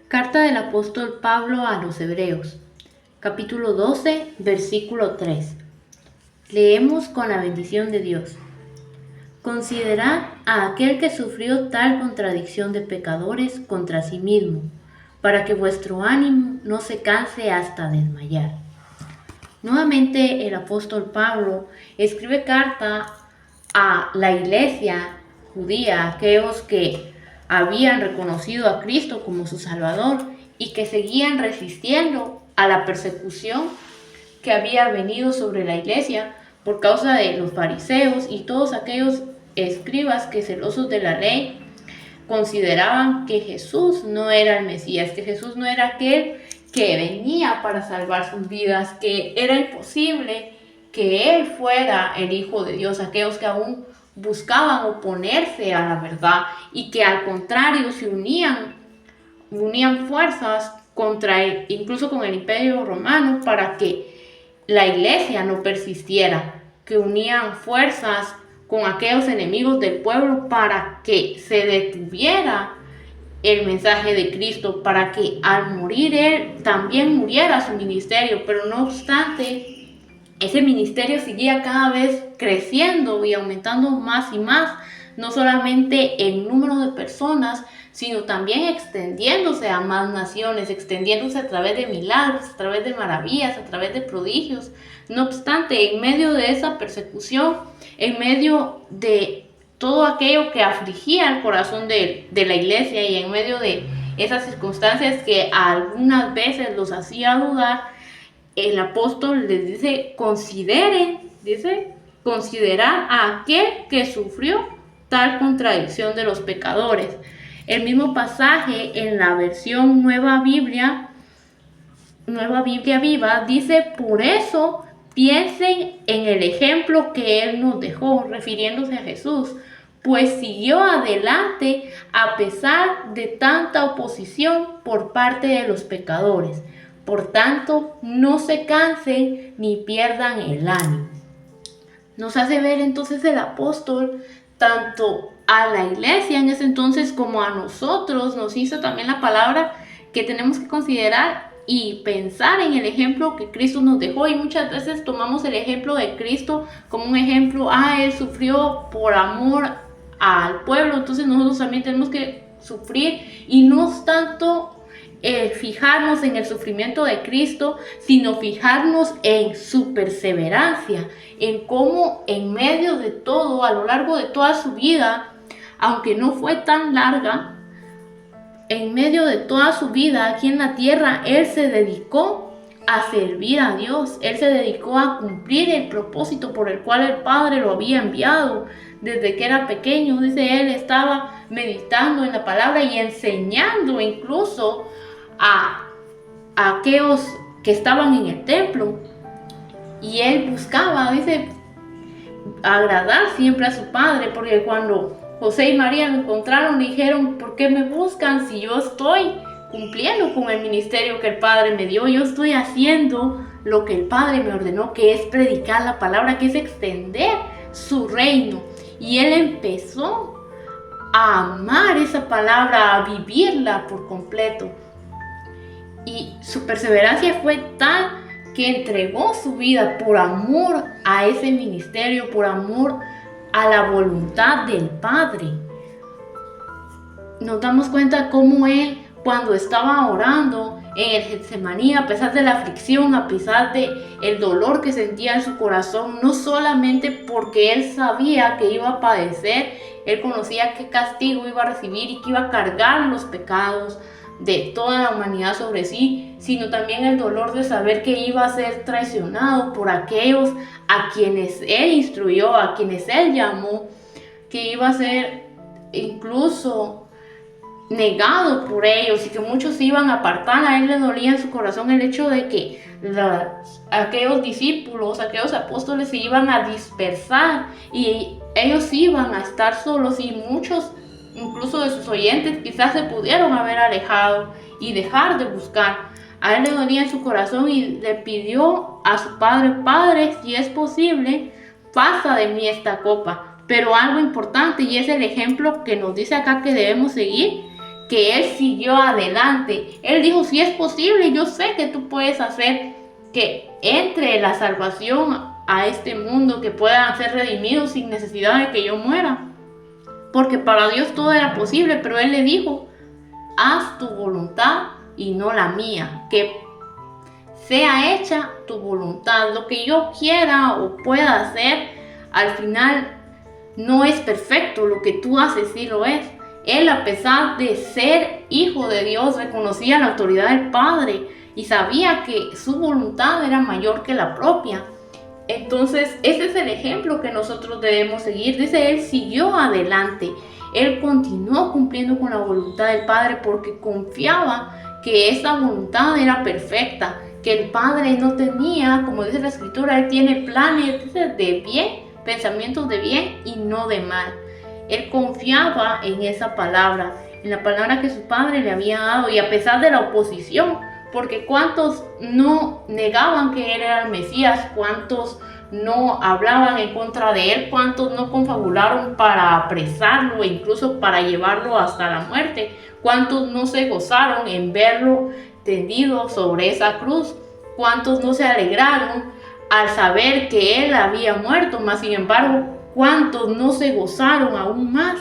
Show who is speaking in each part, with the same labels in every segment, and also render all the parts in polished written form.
Speaker 1: Carta del apóstol Pablo a los Hebreos, capítulo 12, versículo 3. Leemos con la bendición de Dios. Considerad a aquel que sufrió tal contradicción de pecadores contra sí mismo, para que vuestro ánimo no se canse hasta desmayar. Nuevamente el apóstol Pablo escribe carta a la iglesia judía, aquellos que habían reconocido a Cristo como su Salvador y que seguían resistiendo a la persecución que había venido sobre la iglesia por causa de los fariseos y todos aquellos escribas que, celosos de la ley, consideraban que Jesús no era el Mesías, que Jesús no era aquel que venía para salvar sus vidas, que era imposible que Él fuera el Hijo de Dios, aquellos que aún buscaban oponerse a la verdad y que al contrario se unían fuerzas contra él, incluso con el Imperio Romano, para que la iglesia no persistiera, que unían fuerzas con aquellos enemigos del pueblo para que se detuviera el mensaje de Cristo, para que al morir él también muriera su ministerio. Pero no obstante, ese ministerio seguía cada vez creciendo y aumentando más y más, no solamente en número de personas, sino también extendiéndose a más naciones, extendiéndose a través de milagros, a través de maravillas, a través de prodigios. No obstante, en medio de esa persecución, en medio de todo aquello que afligía el corazón de la iglesia y en medio de esas circunstancias que algunas veces los hacía dudar, el apóstol les dice, considerar a aquel que sufrió tal contradicción de los pecadores. El mismo pasaje en la versión Nueva Biblia Viva, dice, por eso piensen en el ejemplo que Él nos dejó, refiriéndose a Jesús, pues siguió adelante a pesar de tanta oposición por parte de los pecadores. Por tanto, no se cansen ni pierdan el ánimo. Nos hace ver entonces el apóstol tanto a la iglesia en ese entonces como a nosotros. Nos hizo también la palabra que tenemos que considerar y pensar en el ejemplo que Cristo nos dejó. Y muchas veces tomamos el ejemplo de Cristo como un ejemplo. Él sufrió por amor al pueblo, entonces nosotros también tenemos que sufrir. Y no es tanto fijarnos en el sufrimiento de Cristo, sino fijarnos en su perseverancia, en cómo en medio de todo, a lo largo de toda su vida, aunque no fue tan larga, en medio de toda su vida aquí en la tierra, Él se dedicó a servir a Dios. Él se dedicó a cumplir el propósito por el cual el Padre lo había enviado. Desde que era pequeño, dice, Él estaba meditando en la palabra y enseñando incluso a aquellos que estaban en el templo. Y Él buscaba, dice, agradar siempre a su Padre, porque cuando José y María lo encontraron, dijeron, ¿por qué me buscan si yo estoy cumpliendo con el ministerio que el Padre me dio? Yo estoy haciendo lo que el Padre me ordenó, que es predicar la palabra, que es extender su reino. Y Él empezó a amar esa palabra, a vivirla por completo. Y su perseverancia fue tal que entregó su vida por amor a ese ministerio, por amor a la voluntad del Padre. Nos damos cuenta cómo Él, cuando estaba orando en el Getsemaní, a pesar de la aflicción, a pesar de el dolor que sentía en su corazón, no solamente porque Él sabía que iba a padecer, Él conocía qué castigo iba a recibir y que iba a cargar los pecados de toda la humanidad sobre sí, sino también el dolor de saber que iba a ser traicionado por aquellos a quienes Él instruyó, a quienes Él llamó, que iba a ser incluso negado por ellos y que muchos se iban a apartar. A Él le dolía en su corazón el hecho de que aquellos discípulos, aquellos apóstoles se iban a dispersar y ellos iban a estar solos, y muchos incluso de sus oyentes quizás se pudieron haber alejado y dejar de buscar A él le dolía en su corazón y le pidió a su padre: Padre, si es posible, pasa de mí esta copa. Pero algo importante, y es el ejemplo que nos dice acá que debemos seguir, que él siguió adelante. Él dijo: si es posible, yo sé que tú puedes hacer que entre la salvación a este mundo, que puedan ser redimidos sin necesidad de que yo muera. Porque para Dios todo era posible, pero él le dijo: haz tu voluntad y no la mía, que sea hecha tu voluntad. Lo que yo quiera o pueda hacer, al final no es perfecto. Lo que tú haces sí lo es. Él, a pesar de ser hijo de Dios, reconocía la autoridad del Padre y sabía que su voluntad era mayor que la propia. Entonces, ese es el ejemplo que nosotros debemos seguir. Dice, él siguió adelante. Él continuó cumpliendo con la voluntad del Padre porque confiaba que esa voluntad era perfecta, que el Padre no tenía, como dice la Escritura, él tiene planes de bien, pensamientos de bien y no de mal. Él confiaba en esa palabra, en la palabra que su Padre le había dado, y a pesar de la oposición, porque cuántos no negaban que él era el Mesías, cuántos no hablaban en contra de él, cuántos no confabularon para apresarlo e incluso para llevarlo hasta la muerte, cuántos no se gozaron en verlo tendido sobre esa cruz, cuántos no se alegraron al saber que él había muerto, mas sin embargo, cuántos no se gozaron aún más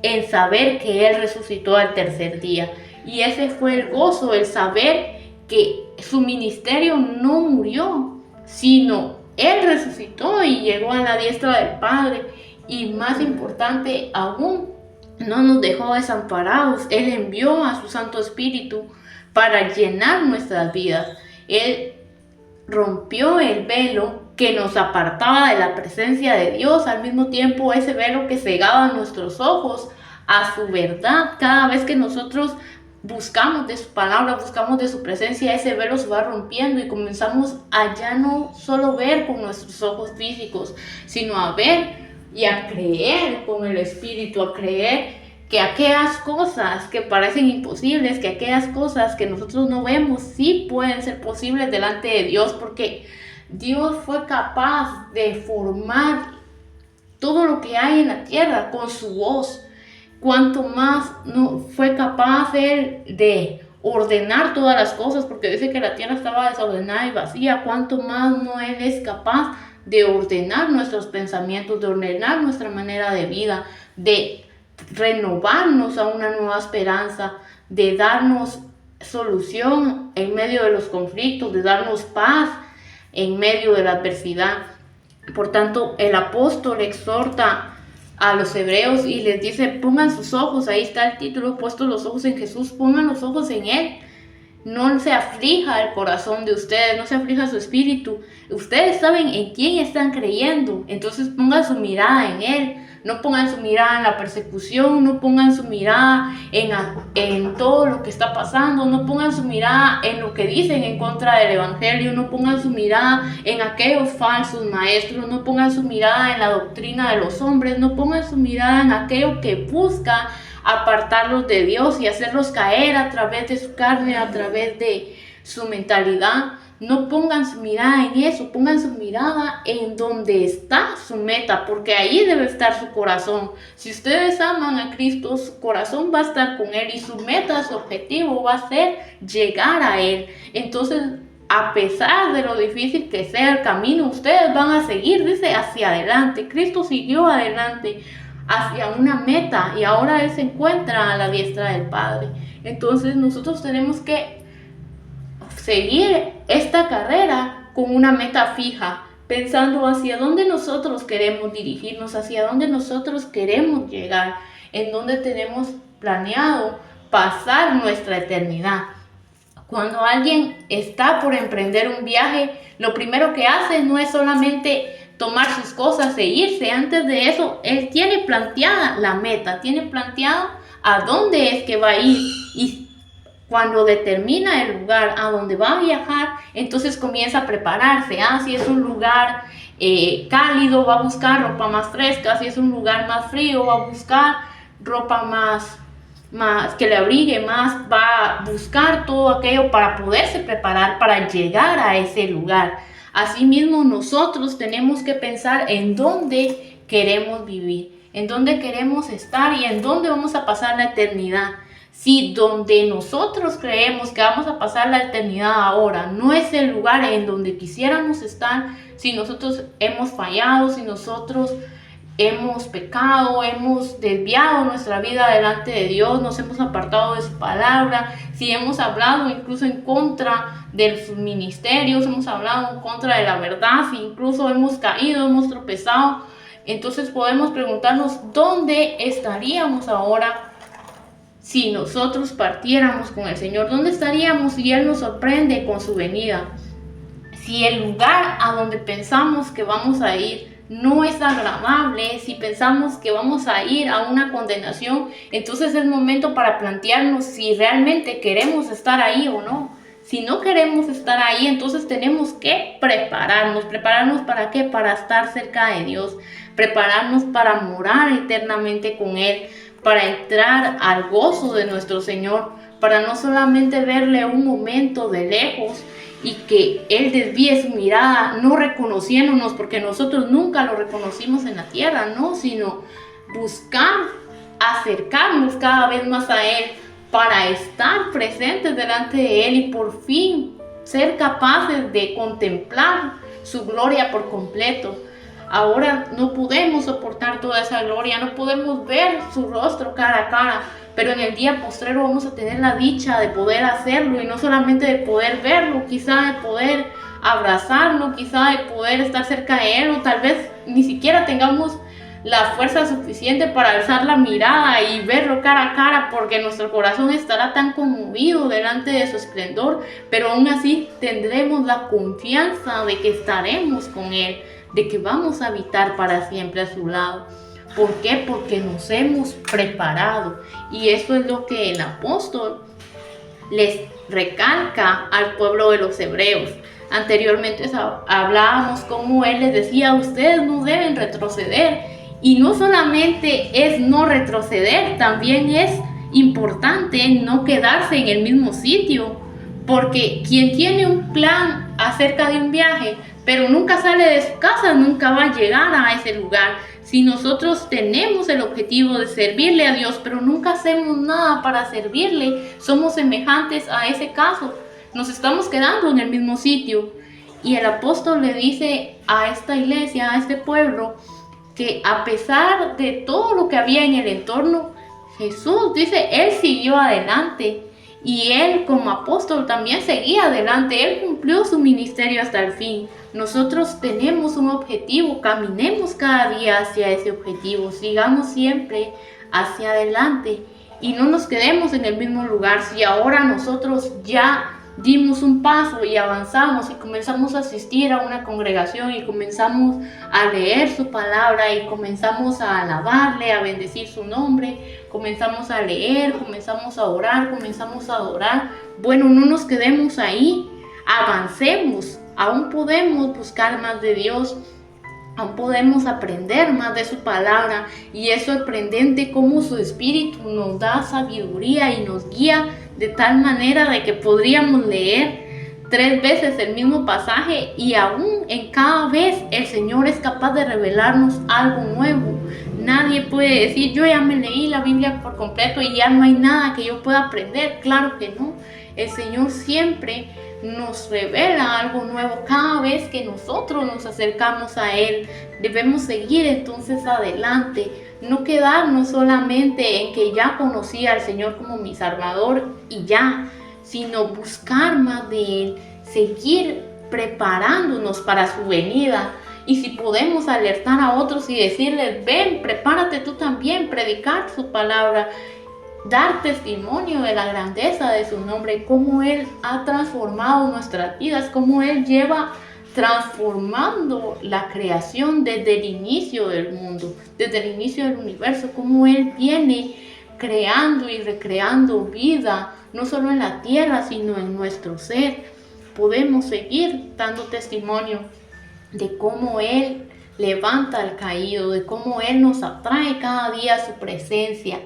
Speaker 1: en saber que él resucitó al tercer día. Y ese fue el gozo, el saber que su ministerio no murió, sino él resucitó y llegó a la diestra del Padre. Y más importante aún, no nos dejó desamparados. Él envió a su Santo Espíritu para llenar nuestras vidas. Él rompió el velo que nos apartaba de la presencia de Dios, al mismo tiempo ese velo que cegaba nuestros ojos a su verdad. Cada vez que nosotros buscamos de su palabra, buscamos de su presencia, ese velo se va rompiendo y comenzamos a ya no solo ver con nuestros ojos físicos, sino a ver y a creer con el Espíritu, a creer que aquellas cosas que parecen imposibles, que aquellas cosas que nosotros no vemos, sí pueden ser posibles delante de Dios, porque Dios fue capaz de formar todo lo que hay en la tierra con su voz. Cuanto más no fue capaz él de ordenar todas las cosas, porque dice que la tierra estaba desordenada y vacía, cuanto más no él es capaz de ordenar nuestros pensamientos, de ordenar nuestra manera de vida, de renovarnos a una nueva esperanza, de darnos solución en medio de los conflictos, de darnos paz en medio de la adversidad. Por tanto, el apóstol exhorta a los hebreos y les dice: pongan sus ojos, ahí está el título puesto, los ojos en Jesús, pongan los ojos en Él. No se aflija el corazón de ustedes, no se aflija su espíritu. Ustedes saben en quién están creyendo, entonces pongan su mirada en Él. No pongan su mirada en la persecución, no pongan su mirada en todo lo que está pasando, no pongan su mirada en lo que dicen en contra del Evangelio, no pongan su mirada en aquellos falsos maestros, no pongan su mirada en la doctrina de los hombres, no pongan su mirada en aquello que busca apartarlos de Dios y hacerlos caer a través de su carne, a través de su mentalidad. No pongan su mirada en eso, pongan su mirada en donde está su meta, porque ahí debe estar su corazón. Si ustedes aman a Cristo, su corazón va a estar con Él y su meta, su objetivo va a ser llegar a Él. Entonces, a pesar de lo difícil que sea el camino, ustedes van a seguir, dice, hacia adelante. Cristo siguió adelante hacia una meta y ahora Él se encuentra a la diestra del Padre. Entonces, nosotros tenemos que seguir esta carrera con una meta fija, pensando hacia dónde nosotros queremos dirigirnos, hacia dónde nosotros queremos llegar, en dónde tenemos planeado pasar nuestra eternidad. Cuando alguien está por emprender un viaje, lo primero que hace no es solamente tomar sus cosas e irse. Antes de eso, él tiene planteada la meta, tiene planteado a dónde es que va a ir, y cuando determina el lugar a donde va a viajar, entonces comienza a prepararse. Si es un lugar cálido, va a buscar ropa más fresca. Si es un lugar más frío, va a buscar ropa más más que le abrigue más, va a buscar todo aquello para poderse preparar para llegar a ese lugar. Asimismo, nosotros tenemos que pensar en dónde queremos vivir, en dónde queremos estar y en dónde vamos a pasar la eternidad. Si donde nosotros creemos que vamos a pasar la eternidad ahora no es el lugar en donde quisiéramos estar, si nosotros hemos fallado, si nosotros hemos pecado, hemos desviado nuestra vida delante de Dios, nos hemos apartado de su palabra, si hemos hablado incluso en contra de sus ministerios, hemos hablado en contra de la verdad, si incluso hemos caído, hemos tropezado, entonces podemos preguntarnos dónde estaríamos ahora si nosotros partiéramos con el Señor. ¿Dónde estaríamos si Él nos sorprende con su venida? Si el lugar a donde pensamos que vamos a ir no es agradable, si pensamos que vamos a ir a una condenación, entonces es momento para plantearnos si realmente queremos estar ahí o no. Si no queremos estar ahí, entonces tenemos que prepararnos. ¿Prepararnos para qué? Para estar cerca de Dios, prepararnos para morar eternamente con Él, para entrar al gozo de nuestro Señor, para no solamente verle un momento de lejos y que Él desvíe su mirada, no reconociéndonos, porque nosotros nunca lo reconocimos en la tierra, no, sino buscar acercarnos cada vez más a Él para estar presentes delante de Él y por fin ser capaces de contemplar su gloria por completo. Ahora no podemos soportar toda esa gloria, no podemos ver su rostro cara a cara, pero en el día postrero vamos a tener la dicha de poder hacerlo, y no solamente de poder verlo, quizá de poder abrazarlo, quizá de poder estar cerca de Él, o tal vez ni siquiera tengamos la fuerza suficiente para alzar la mirada y verlo cara a cara, porque nuestro corazón estará tan conmovido delante de su esplendor, pero aún así tendremos la confianza de que estaremos con Él, de que vamos a habitar para siempre a su lado. ¿Por qué? Porque nos hemos preparado, y eso es lo que el apóstol les recalca al pueblo de los hebreos. Anteriormente hablábamos cómo él les decía: ustedes no deben retroceder. Y no solamente es no retroceder, también es importante no quedarse en el mismo sitio, porque quien tiene un plan acerca de un viaje, pero nunca sale de su casa, nunca va a llegar a ese lugar. Si nosotros tenemos el objetivo de servirle a Dios, pero nunca hacemos nada para servirle, somos semejantes a ese caso. Nos estamos quedando en el mismo sitio. Y el apóstol le dice a esta iglesia, a este pueblo, que a pesar de todo lo que había en el entorno, Jesús dice, Él siguió adelante. Y Él como apóstol también seguía adelante. Él cumplió su ministerio hasta el fin. Nosotros tenemos un objetivo, caminemos cada día hacia ese objetivo, sigamos siempre hacia adelante y no nos quedemos en el mismo lugar. Si ahora nosotros ya dimos un paso y avanzamos y comenzamos a asistir a una congregación y comenzamos a leer su palabra y comenzamos a alabarle, a bendecir su nombre, comenzamos a leer, comenzamos a orar, comenzamos a adorar, bueno, no nos quedemos ahí, avancemos. Aún podemos buscar más de Dios, aún podemos aprender más de su palabra, y es sorprendente cómo su Espíritu nos da sabiduría y nos guía de tal manera de que podríamos leer 3 veces el mismo pasaje y aún en cada vez el Señor es capaz de revelarnos algo nuevo. Nadie puede decir: yo ya me leí la Biblia por completo y ya no hay nada que yo pueda aprender. Claro que no. El Señor siempre nos revela algo nuevo cada vez que nosotros nos acercamos a Él. Debemos seguir entonces adelante, no quedarnos solamente en que ya conocí al Señor como mi Salvador y ya, sino buscar más de Él, seguir preparándonos para su venida. Y si podemos alertar a otros y decirles: ven, prepárate tú también, predicar su palabra, dar testimonio de la grandeza de su nombre, cómo Él ha transformado nuestras vidas, cómo Él lleva transformando la creación desde el inicio del mundo, desde el inicio del universo, cómo Él viene creando y recreando vida, no solo en la tierra, sino en nuestro ser. Podemos seguir dando testimonio de cómo Él levanta al caído, de cómo Él nos atrae cada día a su presencia.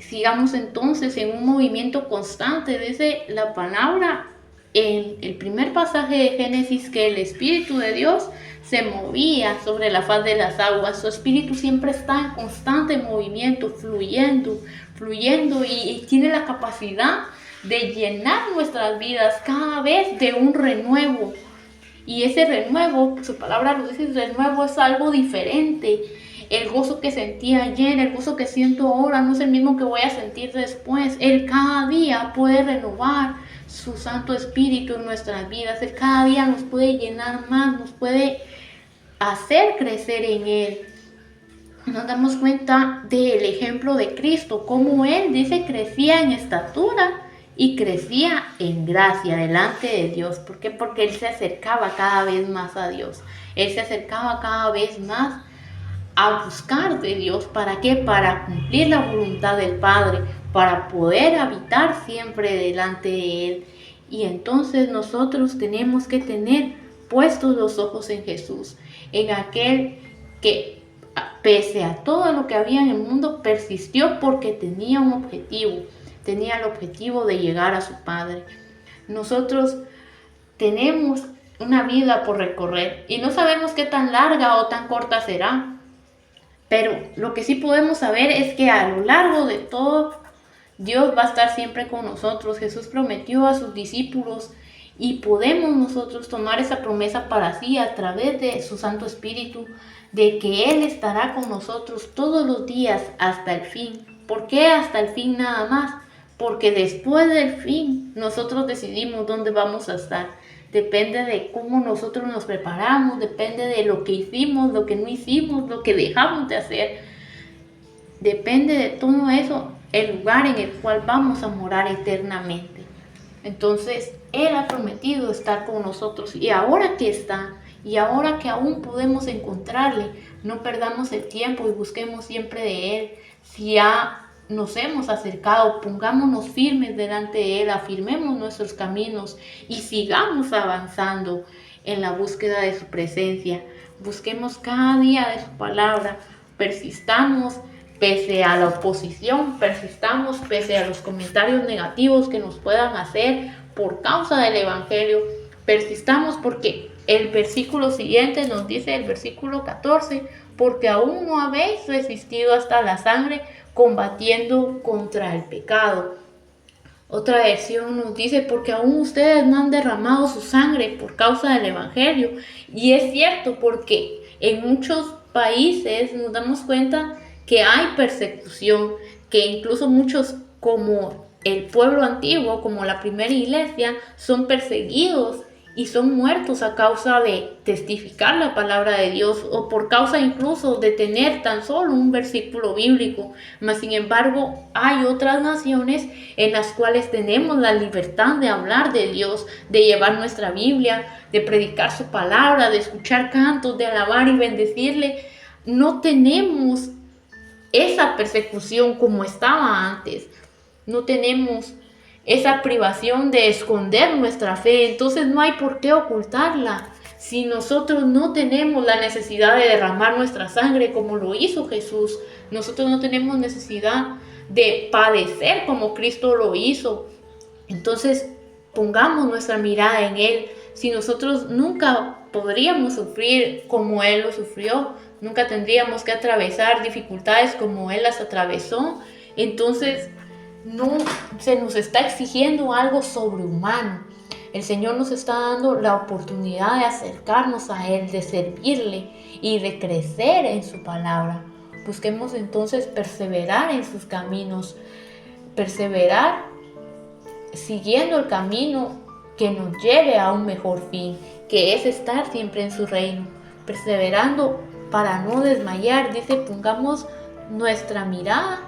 Speaker 1: sigamos entonces en un movimiento constante. Dice la palabra en el primer pasaje de Génesis que el Espíritu de Dios se movía sobre la faz de las aguas. Su espíritu siempre está en constante movimiento, fluyendo y tiene la capacidad de llenar nuestras vidas cada vez de un renuevo. Y ese renuevo, su palabra lo dice, renuevo es algo diferente. El gozo que sentí ayer, el gozo que siento ahora, no es el mismo que voy a sentir después. Él cada día puede renovar su Santo Espíritu en nuestras vidas. Él cada día nos puede llenar más, nos puede hacer crecer en Él. Nos damos cuenta del ejemplo de Cristo, cómo Él dice crecía en estatura y crecía en gracia delante de Dios. ¿Por qué? Porque Él se acercaba cada vez más a Dios. Él se acercaba cada vez más a buscar de Dios. ¿Para qué? Para cumplir la voluntad del Padre, para poder habitar siempre delante de Él. Y entonces nosotros tenemos que tener puestos los ojos en Jesús, en aquel que pese a todo lo que había en el mundo persistió porque tenía un objetivo, tenía el objetivo de llegar a su Padre. Nosotros tenemos una vida por recorrer y no sabemos qué tan larga o tan corta será, pero lo que sí podemos saber es que a lo largo de todo Dios va a estar siempre con nosotros. Jesús prometió a sus discípulos y podemos nosotros tomar esa promesa para sí a través de su Santo Espíritu, de que Él estará con nosotros todos los días hasta el fin. ¿Por qué hasta el fin nada más? Porque después del fin nosotros decidimos dónde vamos a estar. Depende de cómo nosotros nos preparamos, depende de lo que hicimos, lo que no hicimos, lo que dejamos de hacer. Depende de todo eso, el lugar en el cual vamos a morar eternamente. Entonces, Él ha prometido estar con nosotros y ahora que está, y ahora que aún podemos encontrarle, no perdamos el tiempo y busquemos siempre de Él. Si ya nos hemos acercado, pongámonos firmes delante de Él, afirmemos nuestros caminos y sigamos avanzando en la búsqueda de su presencia. Busquemos cada día de su palabra, persistamos pese a la oposición, persistamos pese a los comentarios negativos que nos puedan hacer por causa del Evangelio. Persistamos porque el versículo siguiente nos dice, el versículo 14, porque aún no habéis resistido hasta la sangre combatiendo contra el pecado. Otra versión nos dice, porque aún ustedes no han derramado su sangre por causa del Evangelio. Y es cierto, porque en muchos países nos damos cuenta que hay persecución, que incluso muchos, como el pueblo antiguo, como la primera iglesia, son perseguidos y son muertos a causa de testificar la palabra de Dios o por causa incluso de tener tan solo un versículo bíblico. Mas sin embargo, hay otras naciones en las cuales tenemos la libertad de hablar de Dios, de llevar nuestra Biblia, de predicar su palabra, de escuchar cantos, de alabar y bendecirle. No tenemos esa persecución como estaba antes. No tenemos esa privación de esconder nuestra fe. Entonces no hay por qué ocultarla. Si nosotros no tenemos la necesidad de derramar nuestra sangre como lo hizo Jesús, nosotros no tenemos necesidad de padecer como Cristo lo hizo. Entonces pongamos nuestra mirada en Él. Si nosotros nunca podríamos sufrir como Él lo sufrió, nunca tendríamos que atravesar dificultades como Él las atravesó, entonces no se nos está exigiendo algo sobrehumano. El Señor nos está dando la oportunidad de acercarnos a Él, de servirle y de crecer en su palabra. Busquemos entonces perseverar en sus caminos, perseverar siguiendo el camino que nos lleve a un mejor fin, que es estar siempre en su reino, perseverando para no desmayar. Dice, pongamos nuestra mirada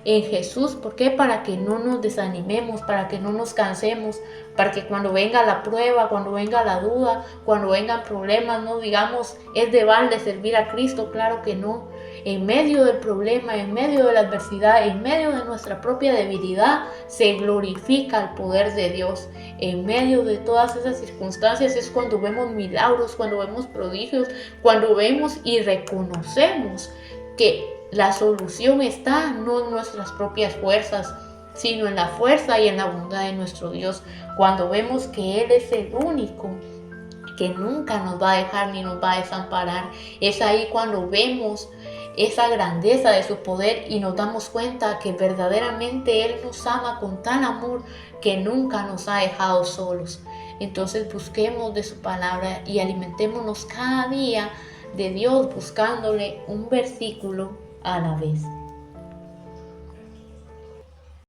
Speaker 1: en Jesús. ¿Por qué? Para que no nos desanimemos, para que no nos cansemos, para que cuando venga la prueba, cuando venga la duda, cuando vengan problemas, no digamos, es de balde servir a Cristo. Claro que no. En medio del problema, en medio de la adversidad, en medio de nuestra propia debilidad, se glorifica el poder de Dios. En medio de todas esas circunstancias es cuando vemos milagros, cuando vemos prodigios, cuando vemos y reconocemos que la solución está no en nuestras propias fuerzas, sino en la fuerza y en la bondad de nuestro Dios. Cuando vemos que Él es el único que nunca nos va a dejar ni nos va a desamparar, es ahí cuando vemos esa grandeza de su poder y nos damos cuenta que verdaderamente Él nos ama con tal amor que nunca nos ha dejado solos. Entonces busquemos de su palabra y alimentémonos cada día de Dios buscándole un versículo a la vez.